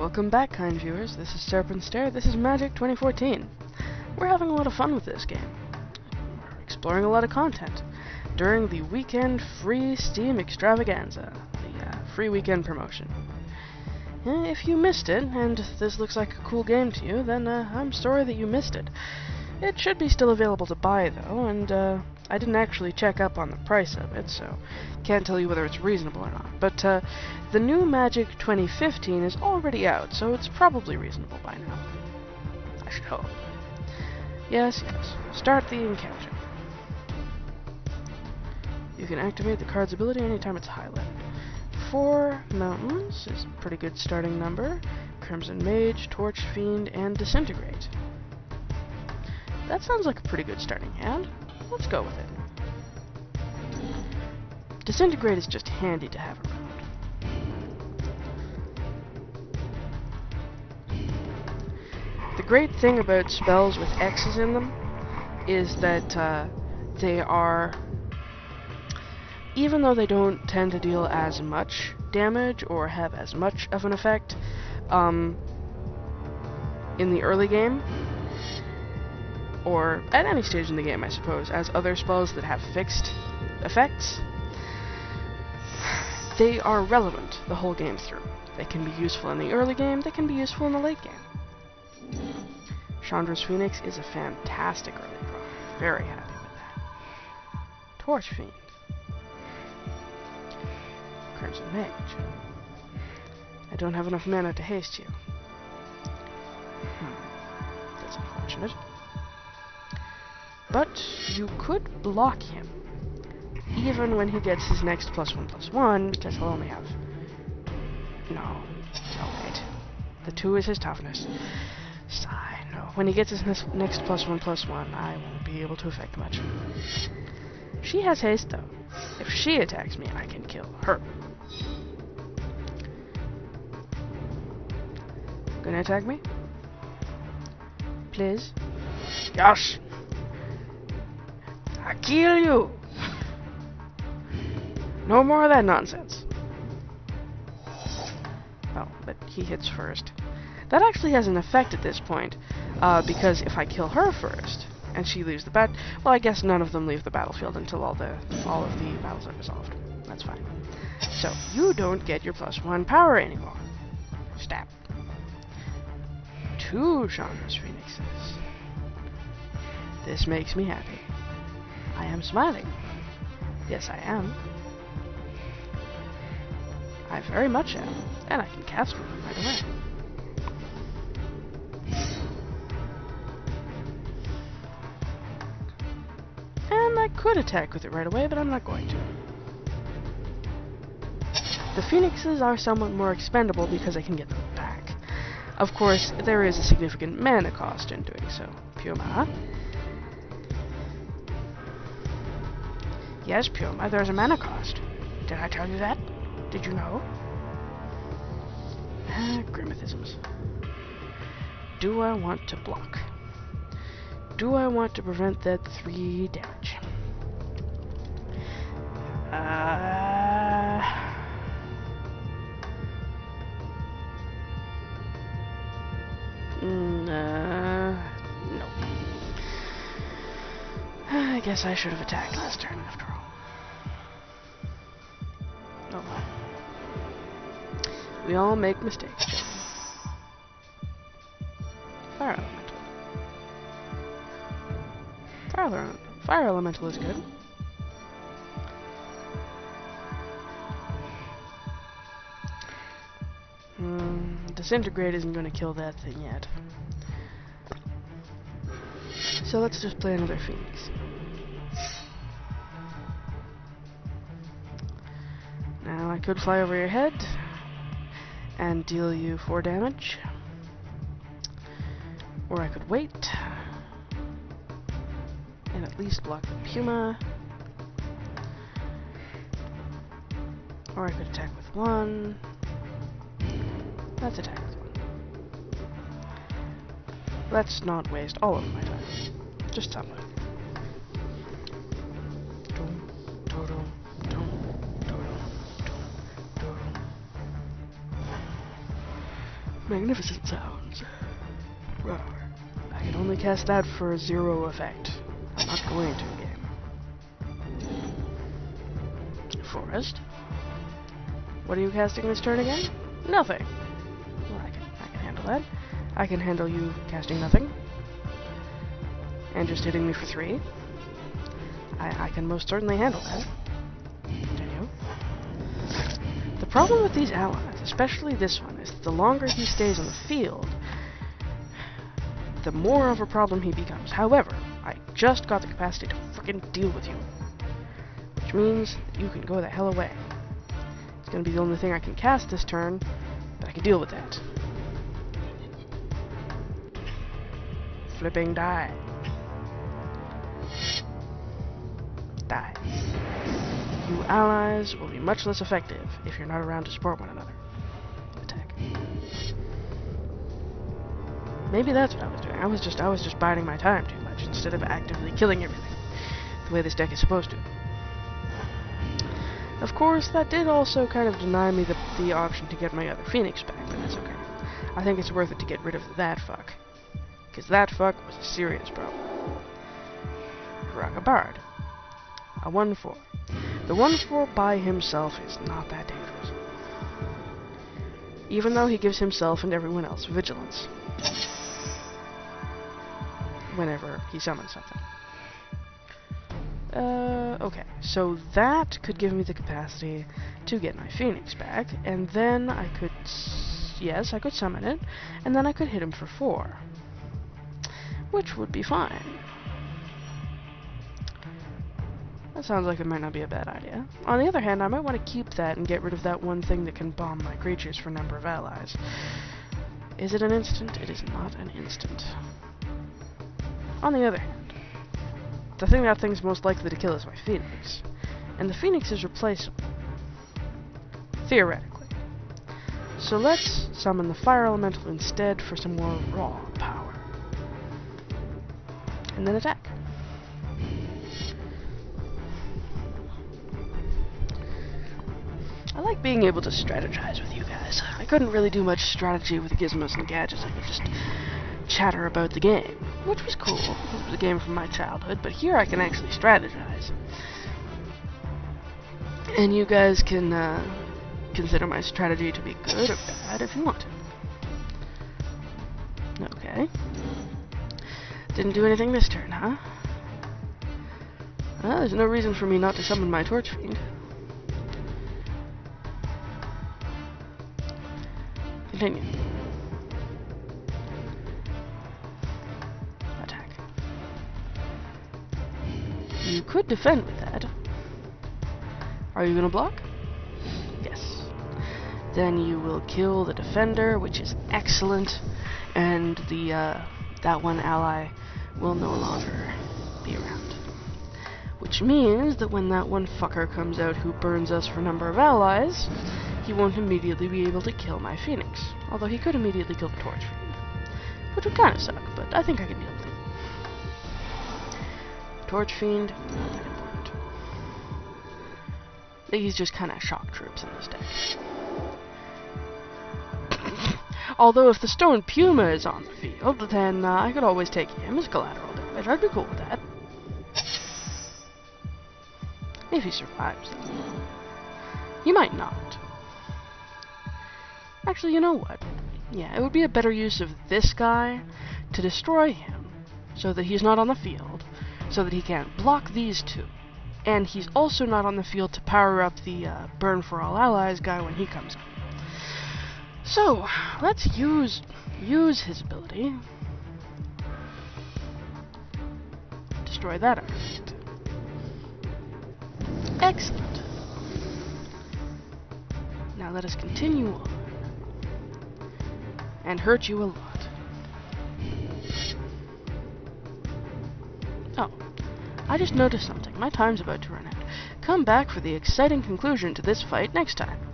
Welcome back, kind viewers. This is Serpentstare. This is Magic 2014. We're having a lot of fun with this game. We're exploring a lot of content during the weekend free Steam extravaganza, the free weekend promotion. If you missed it, and this looks like a cool game to you, then I'm sorry that you missed it. It should be still available to buy, though, and I didn't actually check up on the price of it, so can't tell you whether it's reasonable or not. But the new Magic 2015 is already out, so it's probably reasonable by now. I should hope. Yes. Start the encounter. You can activate the card's ability anytime it's highlighted. 4 mountains is a pretty good starting number. Crimson Mage, Torch Fiend, and Disintegrate. That sounds like a pretty good starting hand. Let's go with it. Disintegrate is just handy to have around. The great thing about spells with X's in them is that they are, even though they don't tend to deal as much damage or have as much of an effect in the early game, or at any stage in the game, I suppose, as other spells that have fixed effects, they are relevant the whole game through. They can be useful in the early game, they can be useful in the late game. Chandra's Phoenix is a fantastic early pro. Very happy with that. Torch Fiend. Crimson Mage. I don't have enough mana to haste you. That's unfortunate. But you could block him, even when he gets his next +1/+1, because he'll only have... No, wait. The 2 is his toughness. Sigh, no. When he gets his next +1/+1, I won't be able to affect much. She has haste, though. If she attacks me, I can kill her. Gonna attack me? Please? Yes! I kill you! No more of that nonsense. Oh, but he hits first. That actually has an effect at this point, because if I kill her first, and she leaves the well, I guess none of them leave the battlefield until all of the battles are resolved. That's fine. So, you don't get your +1 power anymore. Stab. 2 Chandra's Phoenixes. This makes me happy. I am smiling. Yes, I am. I very much am. And I can cast with them right away. And I could attack with it right away, but I'm not going to. The Phoenixes are somewhat more expendable because I can get them back. Of course, there is a significant mana cost in doing so. Puma. Yes, Puma, there's a mana cost. Did I tell you that? Did you know? Grimathisms. Do I want to block? Do I want to prevent that 3 damage? No. I guess I should have attacked last turn after all. Oh well. We all make mistakes, Joe. Fire Elemental. Fire Elemental is good. Disintegrate isn't going to kill that thing yet. So let's just play another Phoenix. Now I could fly over your head and deal you 4 damage. Or I could wait and at least block the Puma. Or I could attack with 1. Let's attack with 1. Let's not waste all of my time. Just somewhat. Magnificent sounds. Rawr. I can only cast that for 0 effect. I'm not going to game. Forest. What are you casting this turn again? Nothing. Well, I can handle that. I can handle you casting nothing. And just hitting me for 3. I can most certainly handle that. Continue. The problem with these allies, especially this one, is that the longer he stays on the field, the more of a problem he becomes. However, I just got the capacity to frickin' deal with you. Which means that you can go the hell away. It's gonna be the only thing I can cast this turn, but I can deal with that. Flipping die. Die. You allies will be much less effective if you're not around to support one another. Attack. Maybe that's what I was doing. I was just biding my time too much instead of actively killing everything, the way this deck is supposed to. Of course, that did also kind of deny me the option to get my other Phoenix back, but that's okay. I think it's worth it to get rid of that fuck, because that fuck was a serious problem. Rock a Bard. A 1/4. The 1/4 by himself is not that dangerous, even though he gives himself and everyone else vigilance whenever he summons something. Okay, so that could give me the capacity to get my Phoenix back, and then I could, yes, I could summon it, and then I could hit him for 4, which would be fine. That sounds like it might not be a bad idea. On the other hand, I might want to keep that and get rid of that one thing that can bomb my creatures for number of allies. Is it an instant? It is not an instant. On the other hand, the thing that thing's most likely to kill is my Phoenix. And the Phoenix is replaceable. Theoretically. So let's summon the Fire Elemental instead for some more raw power. And then attack. I like being able to strategize with you guys. I couldn't really do much strategy with gizmos and gadgets. I could just chatter about the game, which was cool. It was a game from my childhood, but here I can actually strategize. And you guys can consider my strategy to be good or bad if you want to. Okay. Didn't do anything this turn, huh? Well, there's no reason for me not to summon my Torch Fiend. Continue. Attack. You could defend with that. Are you gonna block? Yes. Then you will kill the defender, which is excellent, and the that one ally will no longer be around. Which means that when that one fucker comes out who burns us for number of allies, he won't immediately be able to kill my Phoenix. Although he could immediately kill the Torch Fiend, which would kind of suck, but I think I can deal with it. Torch Fiend, not that important. These just kind of shock troops in this deck. Although if the Stone Puma is on the field, then I could always take him as collateral damage. I'd be cool with that. If he survives, then. He might not. Actually, you know what? Yeah, it would be a better use of this guy to destroy him, so that he's not on the field, so that he can't block these two. And he's also not on the field to power up the Burn for All Allies guy when he comes up. So, let's use his ability. Destroy that artifact. Excellent. Now let us continue on. And hurt you a lot. Oh, I just noticed something. My time's about to run out. Come back for the exciting conclusion to this fight next time.